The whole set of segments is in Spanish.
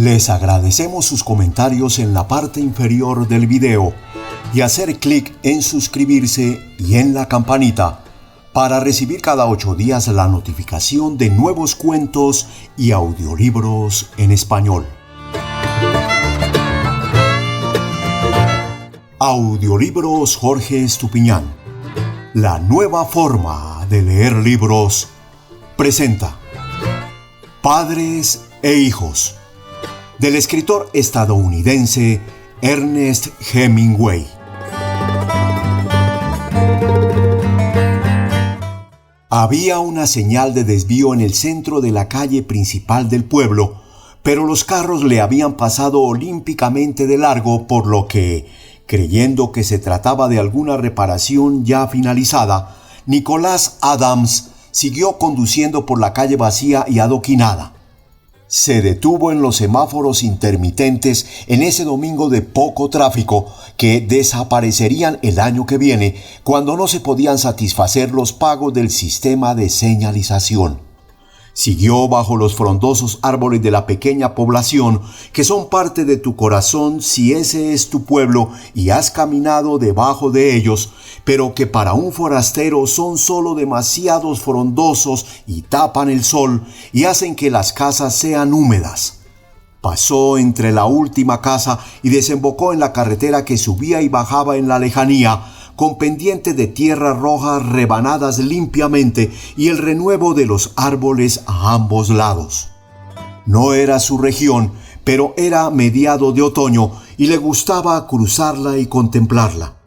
Les agradecemos sus comentarios en la parte inferior del video y hacer clic en suscribirse y en la campanita para recibir cada 8 días la notificación de nuevos cuentos y audiolibros en español. Audiolibros Jorge Estupiñán. La nueva forma de leer libros presenta Padres e Hijos, del escritor estadounidense Ernest Hemingway. Había una señal de desvío en el centro de la calle principal del pueblo, pero los carros le habían pasado olímpicamente de largo, por lo que, creyendo que se trataba de alguna reparación ya finalizada, Nicholas Adams siguió conduciendo por la calle vacía y adoquinada. Se detuvo en los semáforos intermitentes en ese domingo de poco tráfico que desaparecerían el año que viene cuando no se podían satisfacer los pagos del sistema de señalización. Siguió bajo los frondosos árboles de la pequeña población que son parte de tu corazón si ese es tu pueblo y has caminado debajo de ellos, pero que para un forastero son solo demasiados frondosos y tapan el sol y hacen que las casas sean húmedas. Pasó entre la última casa y desembocó en la carretera que subía y bajaba en la lejanía, con pendientes de tierra roja rebanadas limpiamente y el renuevo de los árboles a ambos lados. No era su región, pero era mediado de otoño y le gustaba cruzarla y contemplarla.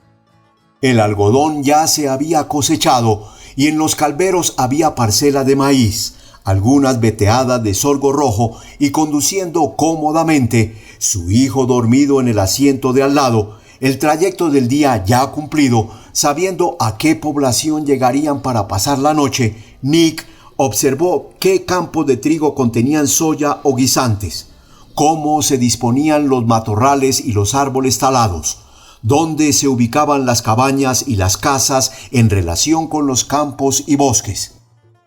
El algodón ya se había cosechado y en los calveros había parcela de maíz, algunas veteadas de sorgo rojo, y conduciendo cómodamente, su hijo dormido en el asiento de al lado, el trayecto del día ya cumplido, sabiendo a qué población llegarían para pasar la noche, Nick observó qué campos de trigo contenían soya o guisantes, cómo se disponían los matorrales y los árboles talados, dónde se ubicaban las cabañas y las casas en relación con los campos y bosques.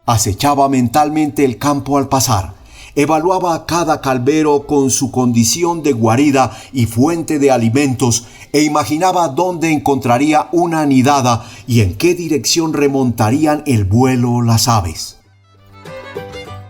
Acechaba mentalmente el campo al pasar. Evaluaba cada calvero con su condición de guarida y fuente de alimentos e imaginaba dónde encontraría una anidada y en qué dirección remontarían el vuelo las aves.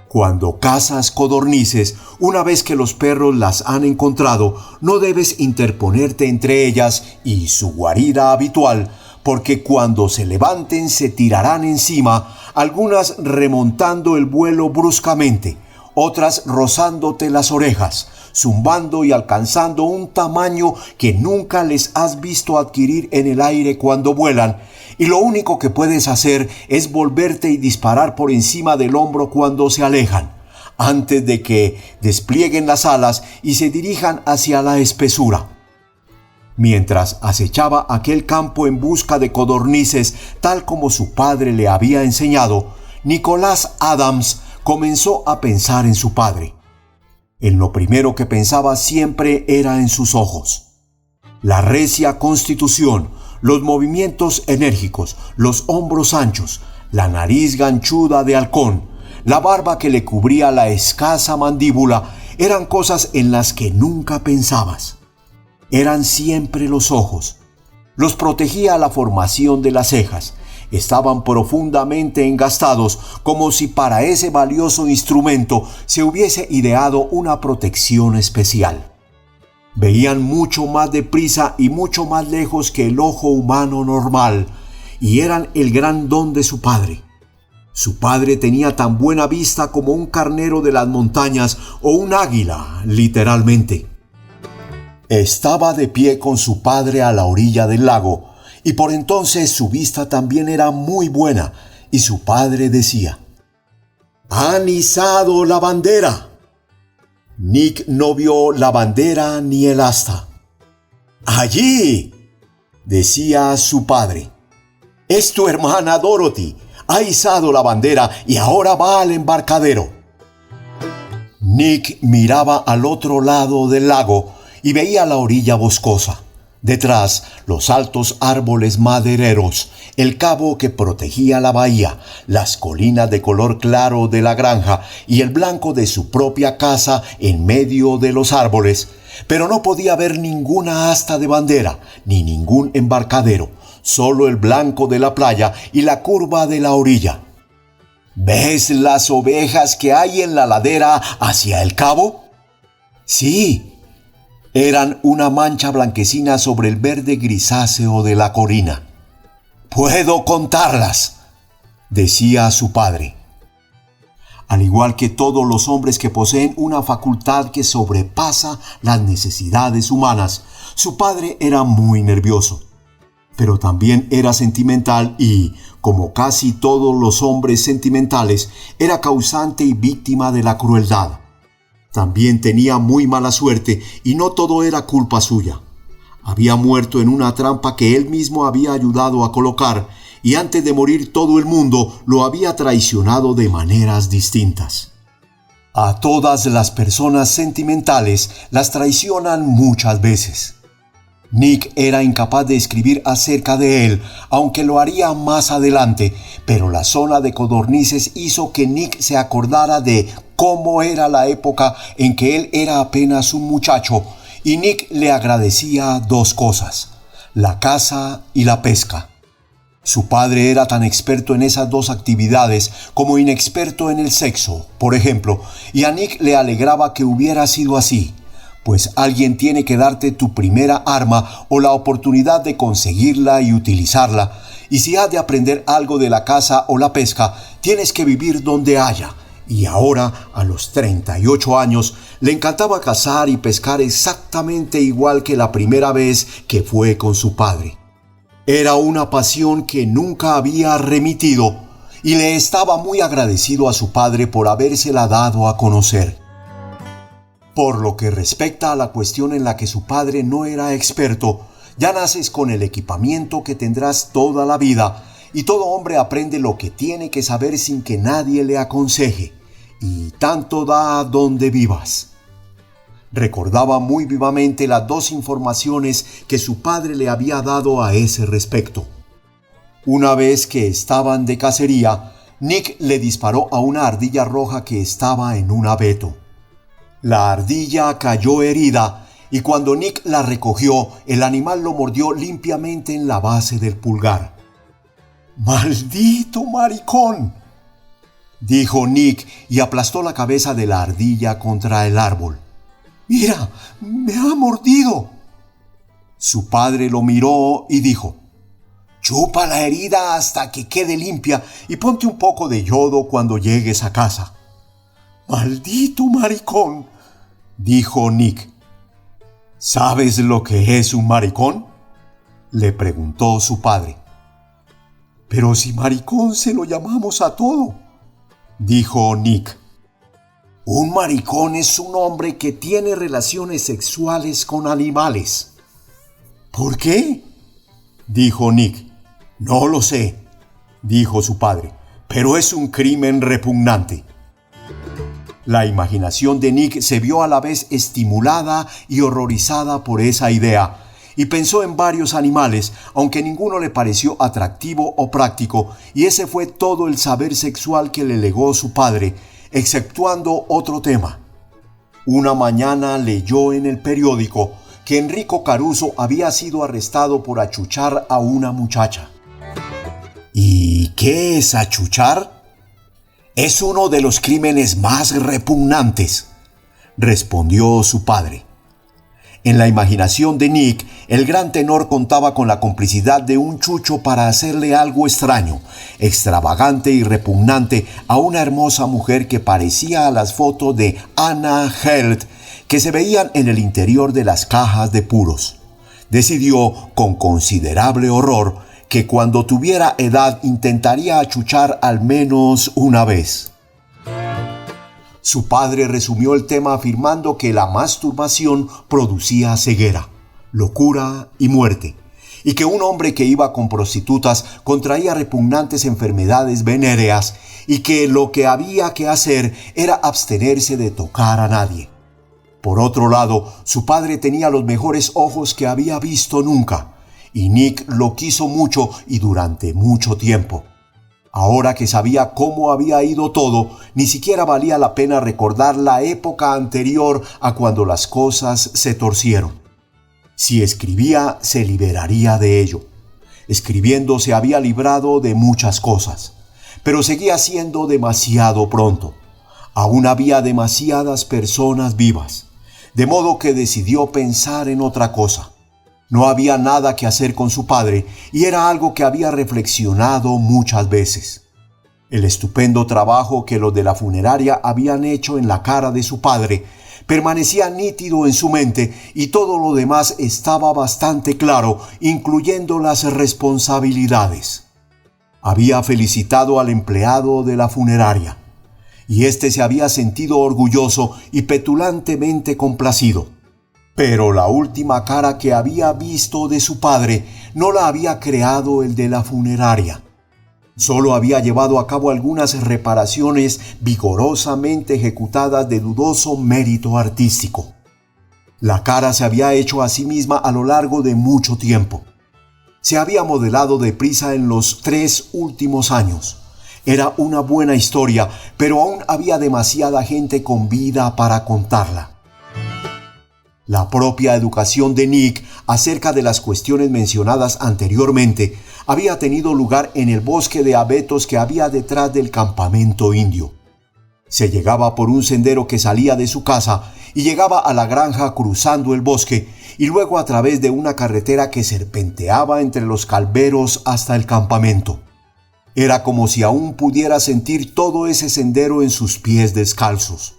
Cuando cazas codornices, una vez que los perros las han encontrado, no debes interponerte entre ellas y su guarida habitual, porque cuando se levanten se tirarán encima, algunas remontando el vuelo bruscamente, otras rozándote las orejas, zumbando y alcanzando un tamaño que nunca les has visto adquirir en el aire cuando vuelan, y lo único que puedes hacer es volverte y disparar por encima del hombro cuando se alejan, antes de que desplieguen las alas y se dirijan hacia la espesura. Mientras acechaba aquel campo en busca de codornices, tal como su padre le había enseñado, Nicholas Adams comenzó a pensar en su padre. En lo primero que pensaba siempre era en sus ojos. La recia constitución, los movimientos enérgicos, los hombros anchos, la nariz ganchuda de halcón, la barba que le cubría la escasa mandíbula, eran cosas en las que nunca pensabas. Eran siempre los ojos. Los protegía la formación de las cejas. Estaban profundamente engastados, como si para ese valioso instrumento se hubiese ideado una protección especial. Veían mucho más deprisa y mucho más lejos que el ojo humano normal, y eran el gran don de su padre. Su padre tenía tan buena vista como un carnero de las montañas o un águila, literalmente. Estaba de pie con su padre a la orilla del lago, y por entonces su vista también era muy buena, y su padre decía: «¡Han izado la bandera!». Nick no vio la bandera ni el asta. «¡Allí!», decía su padre. «Es tu hermana Dorothy. Ha izado la bandera y ahora va al embarcadero». Nick miraba al otro lado del lago y veía la orilla boscosa. Detrás, los altos árboles madereros, el cabo que protegía la bahía, las colinas de color claro de la granja y el blanco de su propia casa en medio de los árboles. Pero no podía ver ninguna asta de bandera, ni ningún embarcadero, solo el blanco de la playa y la curva de la orilla. ¿Ves las ovejas que hay en la ladera hacia el cabo? Sí. Eran una mancha blanquecina sobre el verde grisáceo de la colina. «Puedo contarlas», decía su padre. Al igual que todos los hombres que poseen una facultad que sobrepasa las necesidades humanas, su padre era muy nervioso. Pero también era sentimental y, como casi todos los hombres sentimentales, era causante y víctima de la crueldad. También tenía muy mala suerte y no todo era culpa suya. Había muerto en una trampa que él mismo había ayudado a colocar y antes de morir todo el mundo lo había traicionado de maneras distintas. A todas las personas sentimentales las traicionan muchas veces. Nick era incapaz de escribir acerca de él, aunque lo haría más adelante, pero la zona de codornices hizo que Nick se acordara de cómo era la época en que él era apenas un muchacho, y Nick le agradecía dos cosas: la caza y la pesca. Su padre era tan experto en esas dos actividades como inexperto en el sexo, por ejemplo, y a Nick le alegraba que hubiera sido así, pues alguien tiene que darte tu primera arma o la oportunidad de conseguirla y utilizarla, y si has de aprender algo de la caza o la pesca, tienes que vivir donde haya. Y ahora, a los 38 años, le encantaba cazar y pescar exactamente igual que la primera vez que fue con su padre. Era una pasión que nunca había remitido y le estaba muy agradecido a su padre por habérsela dado a conocer. Por lo que respecta a la cuestión en la que su padre no era experto, ya naces con el equipamiento que tendrás toda la vida, y todo hombre aprende lo que tiene que saber sin que nadie le aconseje, y tanto da donde vivas. Recordaba muy vivamente las dos informaciones que su padre le había dado a ese respecto. Una vez que estaban de cacería, Nick le disparó a una ardilla roja que estaba en un abeto. La ardilla cayó herida y cuando Nick la recogió, el animal lo mordió limpiamente en la base del pulgar. ¡Maldito maricón!, dijo Nick y aplastó la cabeza de la ardilla contra el árbol. ¡Mira, me ha mordido! Su padre lo miró y dijo: «Chupa la herida hasta que quede limpia y ponte un poco de yodo cuando llegues a casa». «¡Maldito maricón!», dijo Nick. «¿Sabes lo que es un maricón?», le preguntó su padre. «Pero si maricón se lo llamamos a todo», dijo Nick. «Un maricón es un hombre que tiene relaciones sexuales con animales». «¿Por qué?», dijo Nick. «No lo sé», dijo su padre, «pero es un crimen repugnante». La imaginación de Nick se vio a la vez estimulada y horrorizada por esa idea, y pensó en varios animales, aunque ninguno le pareció atractivo o práctico, y ese fue todo el saber sexual que le legó su padre, exceptuando otro tema. Una mañana leyó en el periódico que Enrico Caruso había sido arrestado por achuchar a una muchacha. ¿Y qué es achuchar? «Es uno de los crímenes más repugnantes», respondió su padre. En la imaginación de Nick, el gran tenor contaba con la complicidad de un chucho para hacerle algo extraño, extravagante y repugnante a una hermosa mujer que parecía a las fotos de Anna Held que se veían en el interior de las cajas de puros. Decidió, con considerable horror, que cuando tuviera edad intentaría achuchar al menos una vez. Su padre resumió el tema afirmando que la masturbación producía ceguera, locura y muerte, y que un hombre que iba con prostitutas contraía repugnantes enfermedades venéreas y que lo que había que hacer era abstenerse de tocar a nadie. Por otro lado, su padre tenía los mejores ojos que había visto nunca, y Nick lo quiso mucho y durante mucho tiempo. Ahora que sabía cómo había ido todo, ni siquiera valía la pena recordar la época anterior a cuando las cosas se torcieron. Si escribía, se liberaría de ello. Escribiendo se había librado de muchas cosas, pero seguía siendo demasiado pronto. Aún había demasiadas personas vivas, de modo que decidió pensar en otra cosa. No había nada que hacer con su padre y era algo que había reflexionado muchas veces. El estupendo trabajo que los de la funeraria habían hecho en la cara de su padre permanecía nítido en su mente y todo lo demás estaba bastante claro, incluyendo las responsabilidades. Había felicitado al empleado de la funeraria y éste se había sentido orgulloso y petulantemente complacido. Pero la última cara que había visto de su padre no la había creado el de la funeraria. Solo había llevado a cabo algunas reparaciones vigorosamente ejecutadas de dudoso mérito artístico. La cara se había hecho a sí misma a lo largo de mucho tiempo. Se había modelado deprisa en los 3 últimos años. Era una buena historia, pero aún había demasiada gente con vida para contarla. La propia educación de Nick acerca de las cuestiones mencionadas anteriormente había tenido lugar en el bosque de abetos que había detrás del campamento indio. Se llegaba por un sendero que salía de su casa y llegaba a la granja cruzando el bosque y luego a través de una carretera que serpenteaba entre los calveros hasta el campamento. Era como si aún pudiera sentir todo ese sendero en sus pies descalzos.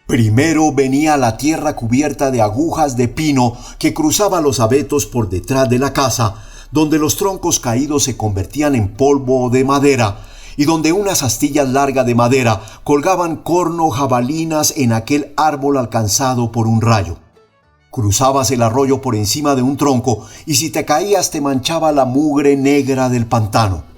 Primero venía la tierra cubierta de agujas de pino que cruzaba los abetos por detrás de la casa, donde los troncos caídos se convertían en polvo de madera y donde unas astillas largas de madera colgaban corno jabalinas en aquel árbol alcanzado por un rayo. Cruzabas el arroyo por encima de un tronco y si te caías te manchaba la mugre negra del pantano.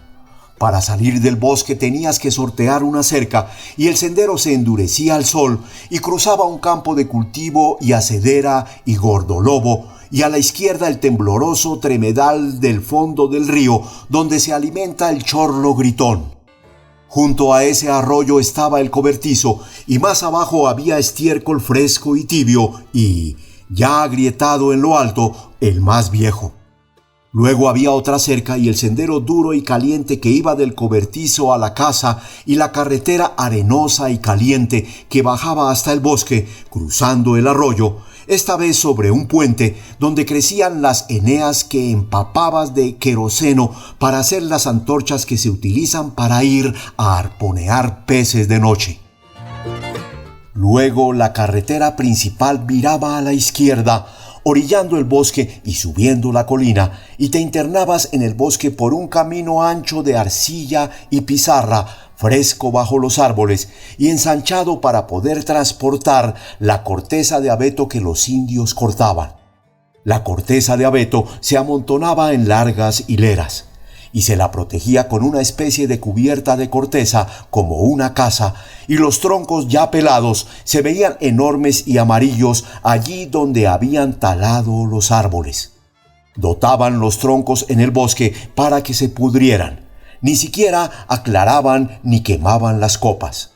Para salir del bosque tenías que sortear una cerca y el sendero se endurecía al sol y cruzaba un campo de cultivo y hacedera y gordolobo y a la izquierda el tembloroso tremedal del fondo del río donde se alimenta el chorlo gritón. Junto a ese arroyo estaba el cobertizo y más abajo había estiércol fresco y tibio y, ya agrietado en lo alto, el más viejo. Luego había otra cerca y el sendero duro y caliente que iba del cobertizo a la casa y la carretera arenosa y caliente que bajaba hasta el bosque, cruzando el arroyo, esta vez sobre un puente donde crecían las eneas que empapabas de queroseno para hacer las antorchas que se utilizan para ir a arponear peces de noche. Luego la carretera principal viraba a la izquierda, orillando el bosque y subiendo la colina, y te internabas en el bosque por un camino ancho de arcilla y pizarra, fresco bajo los árboles y ensanchado para poder transportar la corteza de abeto que los indios cortaban. La corteza de abeto se amontonaba en largas hileras y se la protegía con una especie de cubierta de corteza como una casa, y los troncos ya pelados se veían enormes y amarillos allí donde habían talado los árboles. Dotaban los troncos en el bosque para que se pudrieran, ni siquiera aclaraban ni quemaban las copas.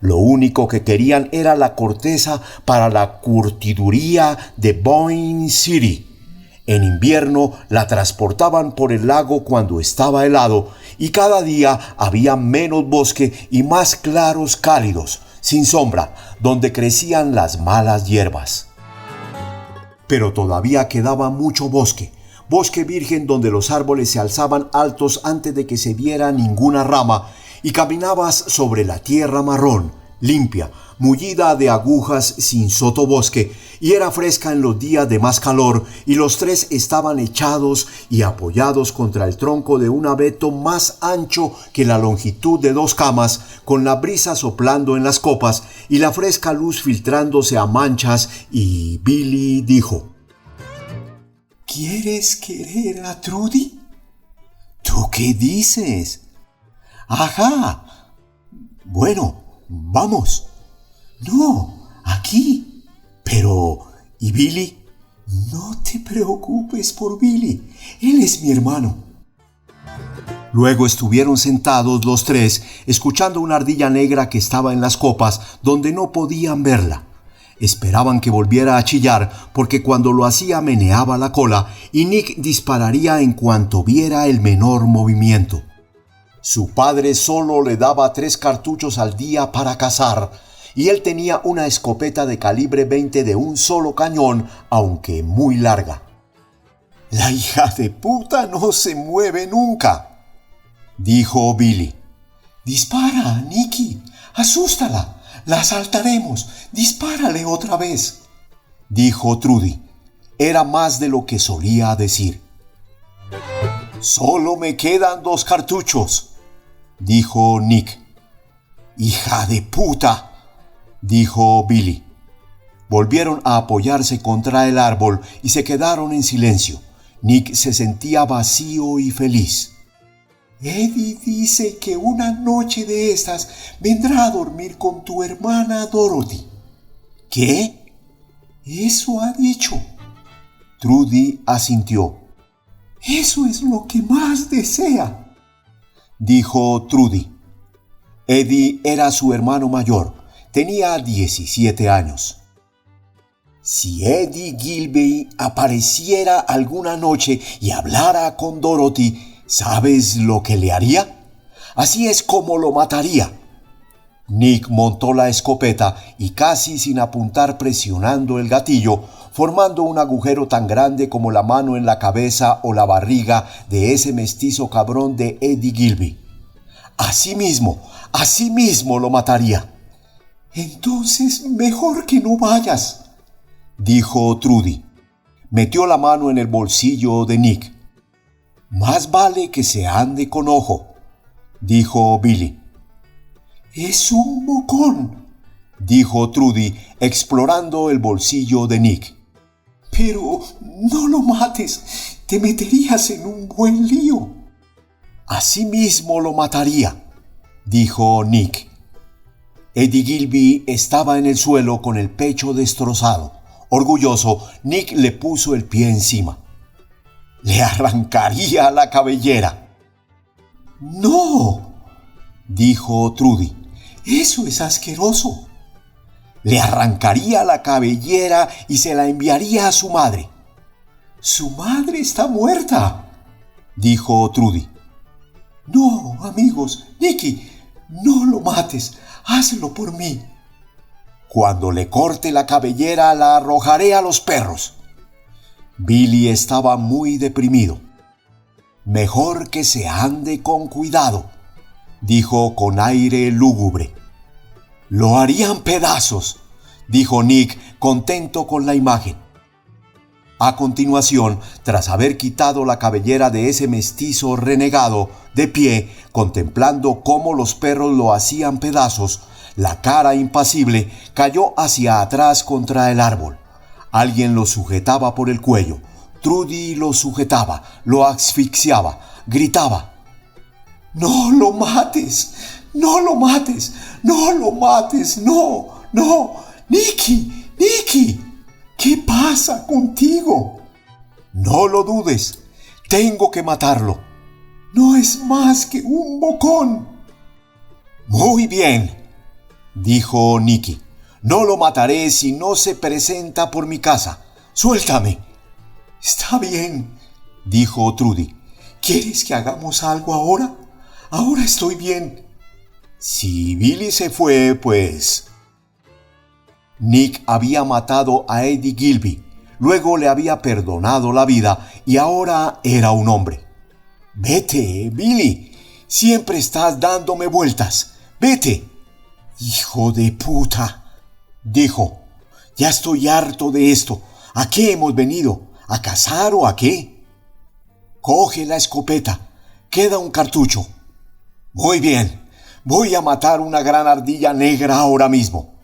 Lo único que querían era la corteza para la curtiduría de Boyne City. En invierno la transportaban por el lago cuando estaba helado y cada día había menos bosque y más claros cálidos, sin sombra, donde crecían las malas hierbas. Pero todavía quedaba mucho bosque, bosque virgen donde los árboles se alzaban altos antes de que se viera ninguna rama y caminabas sobre la tierra marrón, limpia, mullida de agujas sin sotobosque, y era fresca en los días de más calor, y los tres estaban echados y apoyados contra el tronco de un abeto más ancho que la longitud de 2 camas, con la brisa soplando en las copas y la fresca luz filtrándose a manchas, y Billy dijo: ¿Quieres querer a Trudy? ¿Tú qué dices? Ajá. Bueno, vamos. No, aquí. Pero, ¿y Billy? No te preocupes por Billy, él es mi hermano. Luego estuvieron sentados los tres, escuchando una ardilla negra que estaba en las copas, donde no podían verla. Esperaban que volviera a chillar, porque cuando lo hacía meneaba la cola, y Nick dispararía en cuanto viera el menor movimiento. Su padre solo le daba 3 cartuchos al día para cazar, y él tenía una escopeta de calibre 20 de un solo cañón, aunque muy larga. «La hija de puta no se mueve nunca», dijo Billy. «Dispara, Nicky, asústala, la asaltaremos, dispárale otra vez», dijo Trudy. Era más de lo que solía decir. «Solo me quedan 2 cartuchos», dijo Nick. «Hija de puta», dijo Billy. Volvieron a apoyarse contra el árbol y se quedaron en silencio. Nick se sentía vacío y feliz. «Eddie dice que una noche de estas vendrá a dormir con tu hermana Dorothy». «¿Qué?» «Eso ha dicho». Trudy asintió. «Eso es lo que más desea», dijo Trudy. Eddie era su hermano mayor. Tenía 17 años. «Si Eddie Gilby apareciera alguna noche y hablara con Dorothy, ¿sabes lo que le haría? Así es como lo mataría». Nick montó la escopeta y casi sin apuntar presionando el gatillo, formando un agujero tan grande como la mano en la cabeza o la barriga de ese mestizo cabrón de Eddie Gilby. Así mismo lo mataría». «Entonces mejor que no vayas», dijo Trudy. Metió la mano en el bolsillo de Nick. «Más vale que se ande con ojo», dijo Billy. «Es un bocón», dijo Trudy, explorando el bolsillo de Nick. «Pero no lo mates, te meterías en un buen lío». «Así mismo lo mataría», dijo Nick. Eddie Gilby estaba en el suelo con el pecho destrozado. Orgulloso, Nick le puso el pie encima. «Le arrancaría la cabellera». «No», dijo Trudy. «Eso es asqueroso». «Le arrancaría la cabellera y se la enviaría a su madre». «Su madre está muerta», dijo Trudy. «No, amigos, Nicky, no lo mates, hazlo por mí». «Cuando le corte la cabellera la arrojaré a los perros». Billy estaba muy deprimido. «Mejor que se ande con cuidado», dijo con aire lúgubre. «Lo harían pedazos», dijo Nick, contento con la imagen. A continuación, tras haber quitado la cabellera de ese mestizo renegado, de pie, contemplando cómo los perros lo hacían pedazos, la cara impasible cayó hacia atrás contra el árbol. Alguien lo sujetaba por el cuello. Trudy lo sujetaba, lo asfixiaba, gritaba. «¡No lo mates! ¡No lo mates! ¡No lo mates! ¡No! ¡No! ¡Nicky! ¡Nicky! ¿Qué pasa contigo?» «No lo dudes. Tengo que matarlo». «No es más que un bocón». «Muy bien», dijo Nicky. «No lo mataré si no se presenta por mi casa. Suéltame». «Está bien», dijo Trudy. «¿Quieres que hagamos algo ahora? Ahora estoy bien». «Si Billy se fue, pues...» Nick había matado a Eddie Gilby, luego le había perdonado la vida y ahora era un hombre. «Vete, Billy, siempre estás dándome vueltas. Vete». «Hijo de puta», dijo. «Ya estoy harto de esto. ¿A qué hemos venido? ¿A cazar o a qué?» «Coge la escopeta. Queda un cartucho». «Muy bien. Voy a matar una gran ardilla negra ahora mismo».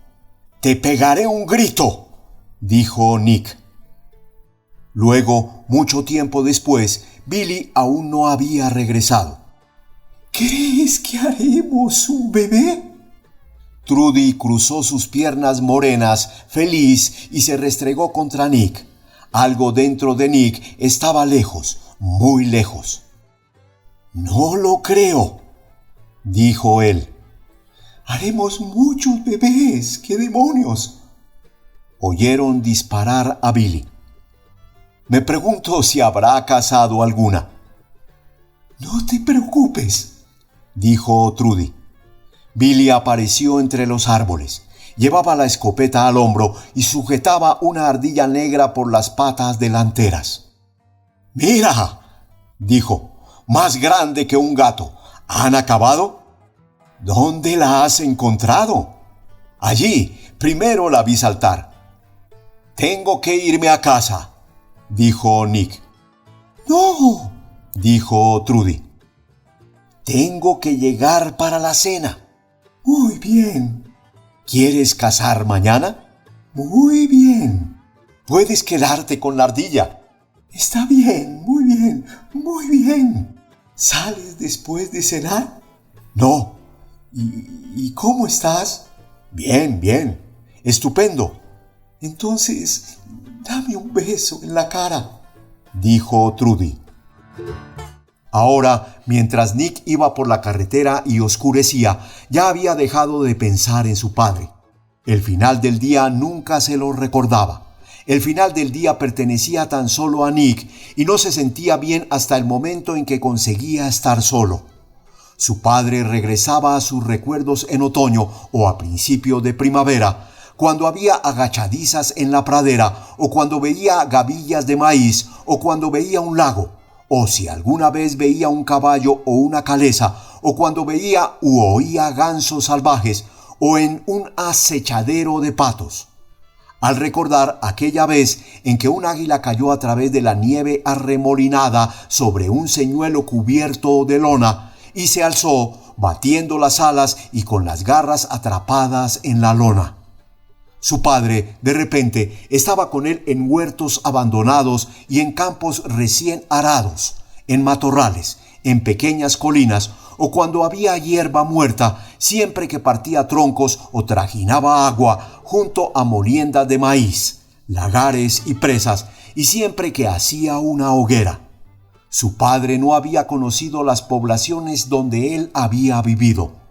«Te pegaré un grito», dijo Nick. Luego, mucho tiempo después, Billy aún no había regresado. «¿Crees que haremos un bebé?», Trudy cruzó sus piernas morenas, feliz, y se restregó contra Nick. Algo dentro de Nick estaba lejos, muy lejos. «No lo creo», dijo él. «Haremos muchos bebés, ¡qué demonios!». Oyeron disparar a Billy. «Me pregunto si habrá cazado alguna». «No te preocupes», dijo Trudy. Billy apareció entre los árboles. Llevaba la escopeta al hombro y sujetaba una ardilla negra por las patas delanteras. «Mira», dijo, «más grande que un gato. ¿Han acabado?». «¿Dónde la has encontrado?». «Allí, primero la vi saltar». «Tengo que irme a casa», dijo Nick. «No», dijo Trudy. «Tengo que llegar para la cena». «Muy bien». «¿Quieres cazar mañana?». «Muy bien». «Puedes quedarte con la ardilla». «Está bien, muy bien, muy bien». «¿Sales después de cenar?». «No». ¿Y cómo estás?». «Bien, bien. Estupendo». «Entonces, dame un beso en la cara», dijo Trudy. Ahora, mientras Nick iba por la carretera y oscurecía, ya había dejado de pensar en su padre. El final del día nunca se lo recordaba. El final del día pertenecía tan solo a Nick y no se sentía bien hasta el momento en que conseguía estar solo. Su padre regresaba a sus recuerdos en otoño o a principio de primavera, cuando había agachadizas en la pradera, o cuando veía gavillas de maíz, o cuando veía un lago, o si alguna vez veía un caballo o una calesa, o cuando veía u oía gansos salvajes, o en un acechadero de patos. Al recordar aquella vez en que un águila cayó a través de la nieve arremolinada sobre un señuelo cubierto de lona, y se alzó, batiendo las alas y con las garras atrapadas en la lona. Su padre, de repente, estaba con él en huertos abandonados y en campos recién arados, en matorrales, en pequeñas colinas, o cuando había hierba muerta, siempre que partía troncos o trajinaba agua junto a moliendas de maíz, lagares y presas, y siempre que hacía una hoguera. Su padre no había conocido las poblaciones donde él había vivido.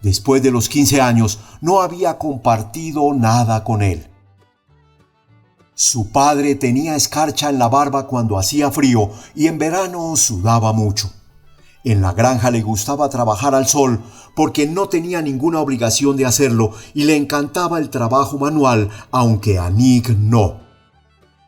Después de los 15 años, no había compartido nada con él. Su padre tenía escarcha en la barba cuando hacía frío y en verano sudaba mucho. En la granja le gustaba trabajar al sol porque no tenía ninguna obligación de hacerlo y le encantaba el trabajo manual, aunque a Nick no.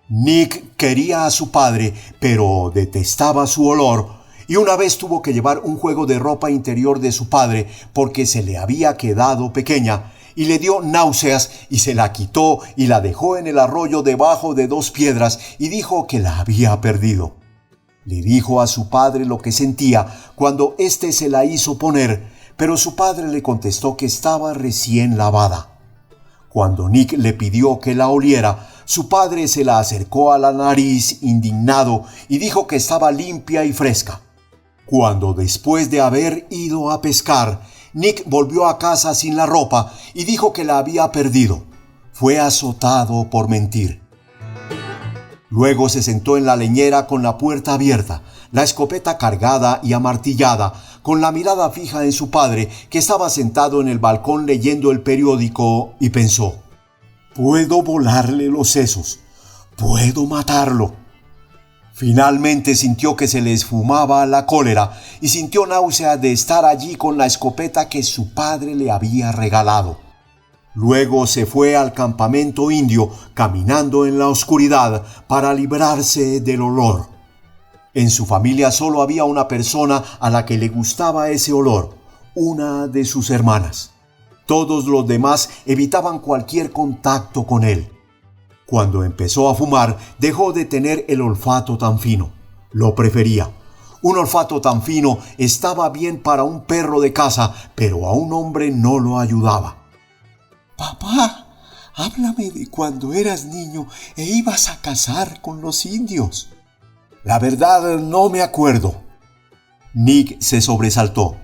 Nick quería a su padre, pero detestaba su olor, y una vez tuvo que llevar un juego de ropa interior de su padre porque se le había quedado pequeña, y le dio náuseas y se la quitó y la dejó en el arroyo debajo de 2 piedras y dijo que la había perdido. Le dijo a su padre lo que sentía cuando éste se la hizo poner, pero su padre le contestó que estaba recién lavada. Cuando Nick le pidió que la oliera, su padre se la acercó a la nariz indignado y dijo que estaba limpia y fresca. Cuando después de haber ido a pescar, Nick volvió a casa sin la ropa y dijo que la había perdido, fue azotado por mentir. Luego se sentó en la leñera con la puerta abierta, la escopeta cargada y amartillada, con la mirada fija en su padre, que estaba sentado en el balcón leyendo el periódico, y pensó: «Puedo volarle los sesos, puedo matarlo». Finalmente sintió que se le esfumaba la cólera y sintió náusea de estar allí con la escopeta que su padre le había regalado. Luego se fue al campamento indio caminando en la oscuridad para librarse del olor. En su familia solo había una persona a la que le gustaba ese olor, una de sus hermanas. Todos los demás evitaban cualquier contacto con él. Cuando empezó a fumar, dejó de tener el olfato tan fino. Lo prefería. Un olfato tan fino estaba bien para un perro de casa, pero a un hombre no lo ayudaba. «Papá, háblame de cuando eras niño e ibas a cazar con los indios». «La verdad, no me acuerdo». Nick se sobresaltó.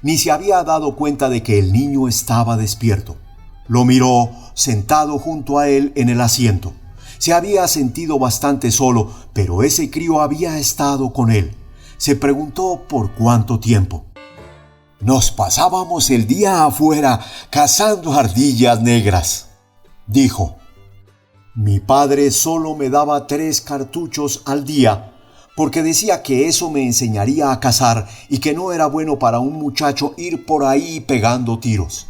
Ni se había dado cuenta de que el niño estaba despierto. Lo miró sentado junto a él en el asiento. Se había sentido bastante solo, pero ese crío había estado con él. Se preguntó por cuánto tiempo. Nos pasábamos el día afuera cazando ardillas negras, dijo. Mi padre solo me daba 3 cartuchos al día, porque decía que eso me enseñaría a cazar y que no era bueno para un muchacho ir por ahí pegando tiros.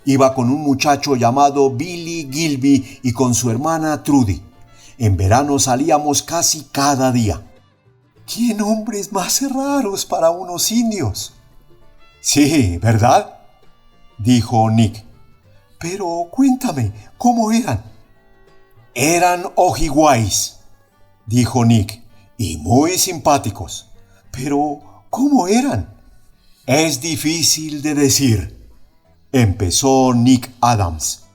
Iba con un muchacho llamado Billy Gilby y con su hermana Trudy. En verano salíamos casi cada día. ¡Qué nombres más raros para unos indios! Sí, ¿verdad?, dijo Nick. Pero cuéntame, ¿cómo eran? Eran ojiguais, dijo Nick, y muy simpáticos. Pero, ¿cómo eran? Es difícil de decir, empezó Nick Adams.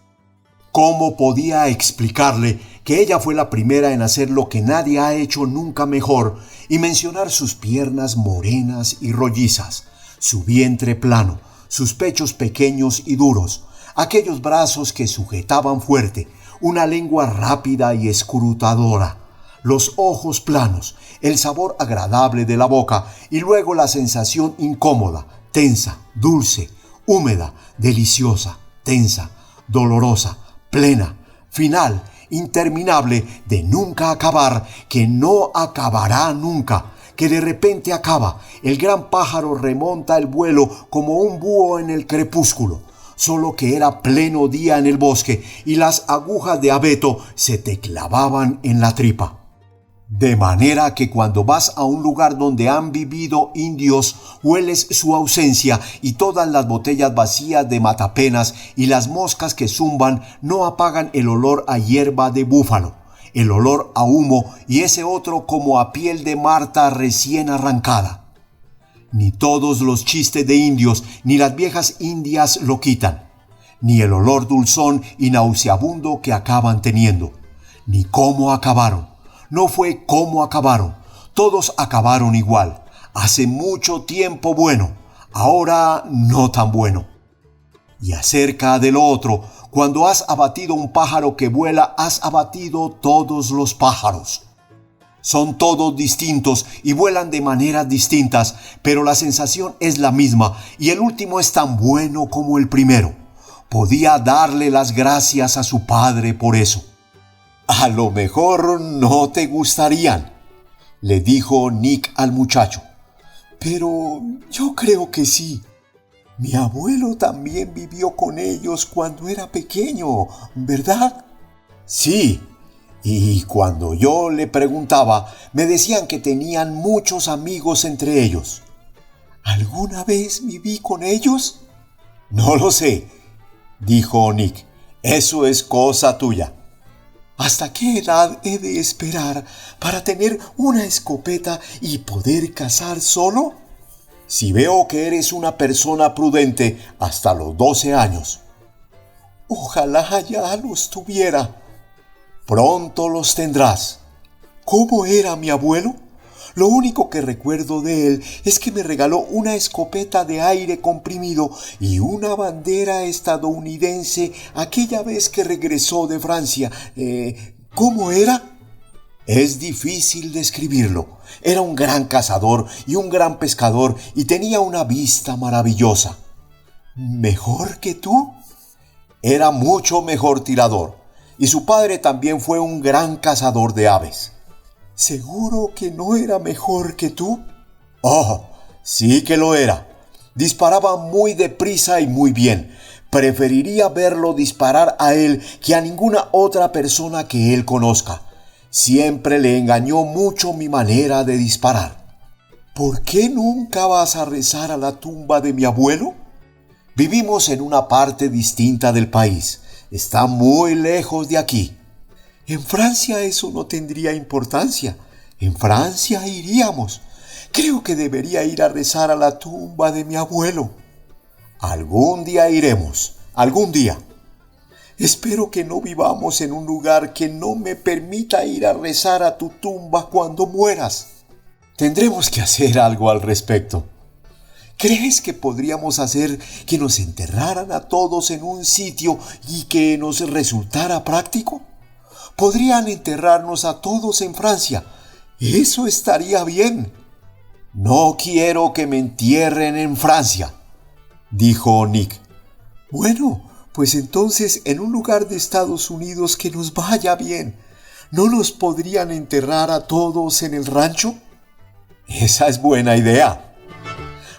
¿Cómo podía explicarle que ella fue la primera en hacer lo que nadie ha hecho nunca mejor y mencionar sus piernas morenas y rollizas, su vientre plano, sus pechos pequeños y duros, aquellos brazos que sujetaban fuerte, una lengua rápida y escrutadora, los ojos planos, el sabor agradable de la boca y luego la sensación incómoda, tensa, dulce, húmeda, deliciosa, tensa, dolorosa, plena, final, interminable, de nunca acabar, que no acabará nunca, que de repente acaba, el gran pájaro remonta el vuelo como un búho en el crepúsculo, solo que era pleno día en el bosque y las agujas de abeto se te clavaban en la tripa. De manera que cuando vas a un lugar donde han vivido indios, hueles su ausencia y todas las botellas vacías de matapenas y las moscas que zumban no apagan el olor a hierba de búfalo, el olor a humo y ese otro como a piel de Marta recién arrancada. Ni todos los chistes de indios ni las viejas indias lo quitan, ni el olor dulzón y nauseabundo que acaban teniendo, ni cómo acabaron. No fue cómo acabaron, todos acabaron igual, hace mucho tiempo bueno, ahora no tan bueno. Y acerca de lo otro, cuando has abatido un pájaro que vuela, has abatido todos los pájaros. Son todos distintos y vuelan de maneras distintas, pero la sensación es la misma y el último es tan bueno como el primero. Podía darle las gracias a su padre por eso. A lo mejor no te gustarían, le dijo Nick al muchacho. Pero yo creo que sí. Mi abuelo también vivió con ellos cuando era pequeño, ¿verdad? Sí, y cuando yo le preguntaba, me decían que tenían muchos amigos entre ellos. ¿Alguna vez viví con ellos? No lo sé, dijo Nick. Eso es cosa tuya. ¿Hasta qué edad he de esperar para tener una escopeta y poder cazar solo? Si veo que eres una persona prudente, hasta los 12 años. Ojalá ya los tuviera. Pronto los tendrás. ¿Cómo era mi abuelo? Lo único que recuerdo de él es que me regaló una escopeta de aire comprimido y una bandera estadounidense aquella vez que regresó de Francia. ¿Cómo era? Es difícil describirlo. Era un gran cazador y un gran pescador y tenía una vista maravillosa. ¿Mejor que tú? Era mucho mejor tirador y su padre también fue un gran cazador de aves. ¿Seguro que no era mejor que tú? Oh, sí que lo era. Disparaba muy deprisa y muy bien. Preferiría verlo disparar a él que a ninguna otra persona que él conozca. Siempre le engañó mucho mi manera de disparar. ¿Por qué nunca vas a rezar a la tumba de mi abuelo? Vivimos en una parte distinta del país. Está muy lejos de aquí. En Francia eso no tendría importancia. En Francia iríamos. Creo que debería ir a rezar a la tumba de mi abuelo. Algún día iremos, algún día. Espero que no vivamos en un lugar que no me permita ir a rezar a tu tumba cuando mueras. Tendremos que hacer algo al respecto. ¿Crees que podríamos hacer que nos enterraran a todos en un sitio y que nos resultara práctico? Podrían enterrarnos a todos en Francia. Eso estaría bien. No quiero que me entierren en Francia, dijo Nick. Bueno, pues entonces en un lugar de Estados Unidos que nos vaya bien. ¿No nos podrían enterrar a todos en el rancho? Esa es buena idea.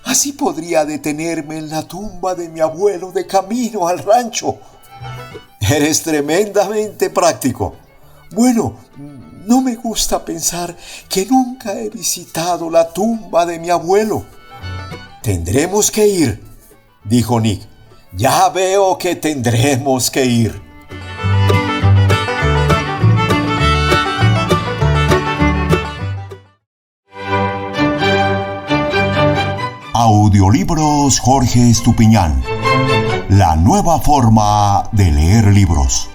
Así podría detenerme en la tumba de mi abuelo de camino al rancho. Eres tremendamente práctico. Bueno, no me gusta pensar que nunca he visitado la tumba de mi abuelo. Tendremos que ir, dijo Nick. Ya veo que tendremos que ir. Audiolibros Jorge Estupiñán. La nueva forma de leer libros.